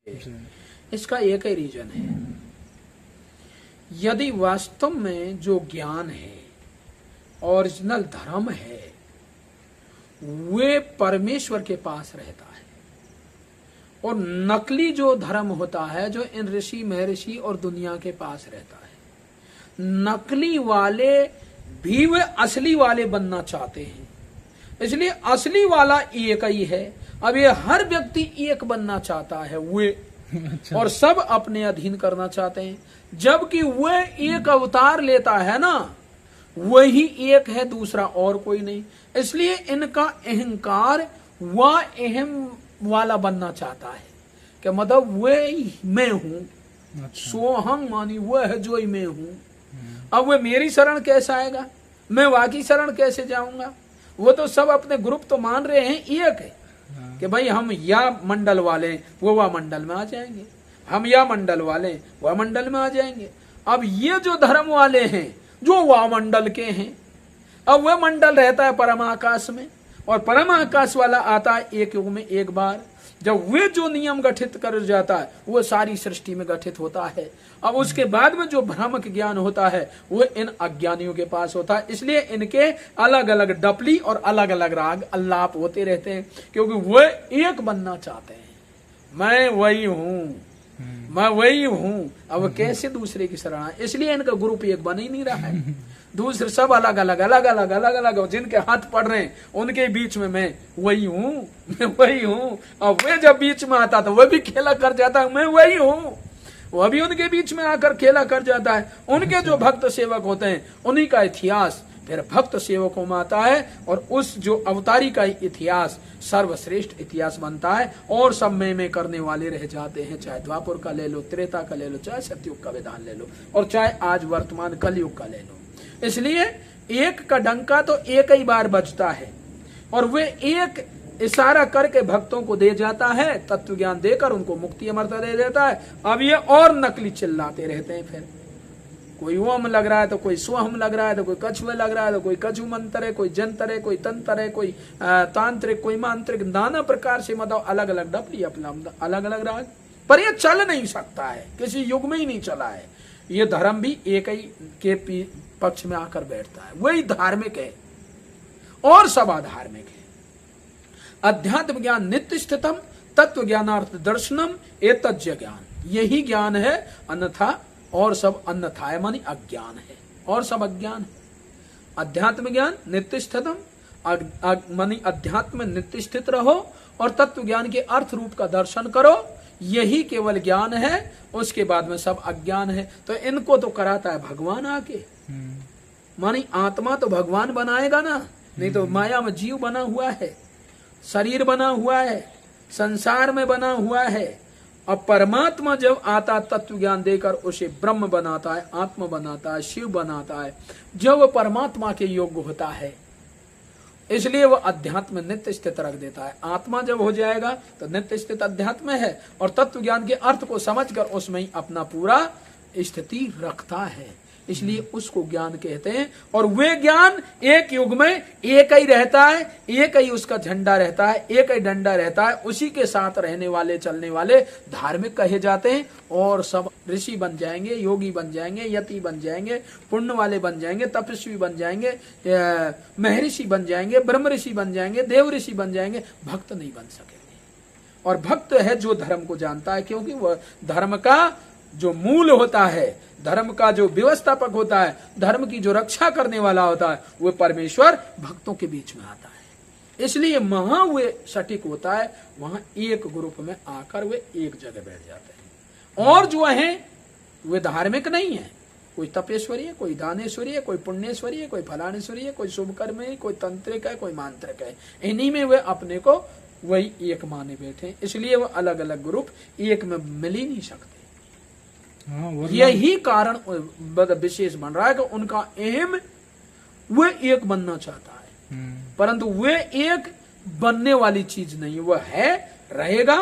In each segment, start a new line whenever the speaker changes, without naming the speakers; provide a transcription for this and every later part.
इसका एक ही रीजन है, यदि वास्तव में जो ज्ञान है, ओरिजिनल धर्म है, वे परमेश्वर के पास रहता है, और नकली जो धर्म होता है जो इन ऋषि महर्षि और दुनिया के पास रहता है, नकली वाले भी वे असली वाले बनना चाहते हैं। इसलिए असली वाला एक ही है। अब ये हर व्यक्ति एक बनना चाहता है वे अच्छा। और सब अपने अधीन करना चाहते हैं, जबकि वह एक अवतार लेता है ना, वही एक है, दूसरा और कोई नहीं। इसलिए इनका अहंकार वह अहम वाला बनना चाहता है कि मतलब वह मैं हूं, अच्छा। सोहम मानी वह है जो मैं हूं। अब वह मेरी शरण कैसे आएगा, मैं वाकी शरण कैसे जाऊंगा? वो तो सब अपने ग्रुप तो मान रहे हैं एक है कि भाई हम या मंडल वाले वो वह मंडल में आ जाएंगे, हम या मंडल वाले वह मंडल में आ जाएंगे। अब ये जो धर्म वाले हैं जो वह मंडल के हैं, अब वह मंडल रहता है परम आकाश में, और परम आकाश वाला आता है एक युग में एक बार। जब वे जो नियम गठित कर जाता है वो सारी सृष्टि में गठित होता है। अब उसके बाद में जो भ्रामक ज्ञान होता है वो इन अज्ञानियों के पास होता है। इसलिए इनके अलग अलग डपली और अलग अलग राग अल्लाप होते रहते हैं, क्योंकि वो एक बनना चाहते हैं। मैं वही हूं, मैं वही हूं। अब कैसे दूसरे की शरण? इसलिए इनका ग्रुप एक बन ही नहीं रहा है। दूसरे सब अलग अलग अलग अलग अलग अलग जिनके हाथ पड़ रहे हैं उनके बीच में मैं वही हूं, मैं वही हूं। अब वे जब बीच में आता तो वह भी खेला कर जाता है, मैं वही हूं। वह भी उनके बीच में आकर खेला कर जाता है। उनके जो भक्त सेवक होते हैं उन्हीं का इतिहास फिर भक्त सेवकों में आता है, और उस जो अवतारी का इतिहास सर्वश्रेष्ठ इतिहास बनता है, और सब में करने वाले रह जाते हैं। चाहे द्वापर का ले लो, त्रेता का ले लो, चाहे सतयुग का विधान ले लो, और चाहे आज वर्तमान कलयुग का ले लो। इसलिए एक का डंका तो एक ही बार बजता है, और वे एक इशारा करके भक्तों को दे जाता है, तत्व ज्ञान देकर उनको मुक्ति अमरता दे देता है। अब ये और नकली चिल्लाते रहते हैं, फिर कोई ओम लग रहा है तो कोई स्वहम लग रहा है तो कोई कछुए लग रहा है तो कोई कछु मंत्र है, कोई जंतर है, कोई तंत्र है, कोई तांत्रिक, कोई मांत्रिक, नाना प्रकार से मतलब अलग अलग डपली अपना अलग अलग राज। पर ये चल नहीं सकता है, किसी युग में ही नहीं चला है। ये धर्म भी एक ही के पक्ष में आकर बैठता है, वही धार्मिक है और सब अधार्मिक है। अध्यात्म ज्ञान नित्य स्थितम तत्व ज्ञानार्थ दर्शनम एतज्ज ज्ञान, यही ज्ञान है, अन्यथा और सब अन्यथा है मानी अज्ञान है, और सब अज्ञान है। अध्यात्म ज्ञान नित्य स्थितम मानी अध्यात्म में नित्य स्थित रहो, और तत्व ज्ञान के अर्थ रूप का दर्शन करो, यही केवल ज्ञान है। उसके बाद में सब अज्ञान है। तो इनको तो कराता है भगवान आके, मानी आत्मा तो भगवान बनाएगा ना, नहीं तो माया में जीव बना हुआ है, शरीर बना हुआ है, संसार में बना हुआ है। अब परमात्मा जब आता तत्व ज्ञान देकर उसे ब्रह्म बनाता है, आत्मा बनाता है, शिव बनाता है, जब वो परमात्मा के योग्य होता है, इसलिए वो अध्यात्म नित्य स्थित रख देता है। आत्मा जब हो जाएगा तो नित्य स्थित अध्यात्म है, और तत्व ज्ञान के अर्थ को समझकर उसमें ही अपना पूरा स्थिति रखता है, इसलिए उसको ज्ञान कहते हैं। और वे ज्ञान एक युग में एक ही रहता है, एक ही उसका झंडा रहता है, एक ही डंडा रहता है, उसी के साथ रहने वाले चलने वाले धार्मिक कहे जाते हैं। और सब ऋषि बन जाएंगे, योगी बन जाएंगे, यति बन जाएंगे, पुण्य वाले बन जाएंगे, तपस्वी बन जाएंगे, महर्षि बन जाएंगे, ब्रह्म ऋषि बन जाएंगे, देव ऋषि बन जाएंगे, भक्त नहीं बन सकेंगे। और भक्त है जो धर्म को जानता है, क्योंकि वह धर्म का जो मूल होता है, धर्म का जो व्यवस्थापक होता है, धर्म की जो रक्षा करने वाला होता है, वो परमेश्वर भक्तों के बीच में आता है। इसलिए वहां वे सटीक होता है, वहां एक ग्रुप में आकर वे एक जगह बैठ जाते हैं। और जो है वे धार्मिक नहीं है, कोई तपेश्वरी है, कोई दानेश्वरी है, कोई पुण्येश्वरी है, कोई फलानेश्वरी है, कोई शुभकर्म है, कोई तंत्रिक है, कोई मांत्रिक है। इन्हीं में वे अपने को वही एक माने बैठे, इसलिए वो अलग अलग ग्रुप एक में मिल ही नहीं सकते। यही कारण विशेष बन रहा है कि उनका एम वे एक बनना चाहता है, परंतु वे एक बनने वाली चीज नहीं, वह है, रहेगा,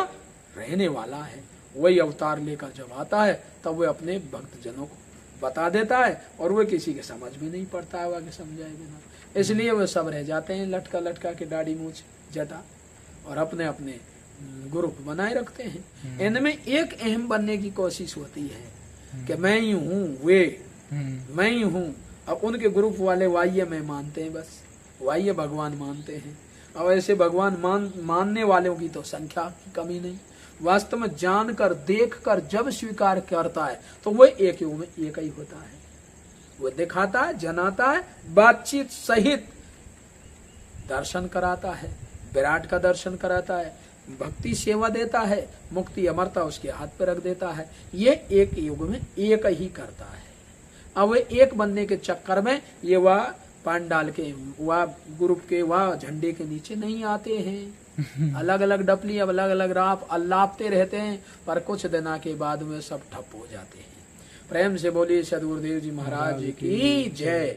रहने वाला है। वही अवतार लेकर जब आता है तब वह अपने भक्तजनों को बता देता है, और वह किसी के समझ में नहीं पड़ता है, वह समझाए बिना। इसलिए वे सब रह जाते हैं लटका लटका के दाढ़ी मूछ जटा, और अपने अपने ग्रुप बनाए रखते हैं। इनमें एक अहम बनने की कोशिश होती है कि मैं ही हूँ, वे मैं ही हूँ। अब उनके ग्रुप वाले वाह्य में मानते हैं, बस वाह्य भगवान मानते हैं। अब ऐसे भगवान मानने वालों की तो संख्या की कमी नहीं। वास्तव में जानकर देखकर जब स्वीकार करता है तो वो एक युग में एक ही होता है। वो दिखाता है, जनाता है, बातचीत सहित दर्शन कराता है, विराट का दर्शन कराता है, भक्ति सेवा देता है, मुक्ति अमरता उसके हाथ पे रख देता है। ये एक युग में एक ही करता है। अब वे एक बनने के चक्कर में ये वह पांडाल के वह ग्रुप के वह झंडे के नीचे नहीं आते हैं। अलग अलग डपली, अलग अलग राप अल्लापते रहते हैं, पर कुछ दिना के बाद में सब ठप हो जाते हैं। प्रेम से बोलिए सदगुरुदेव जी महाराज की जय।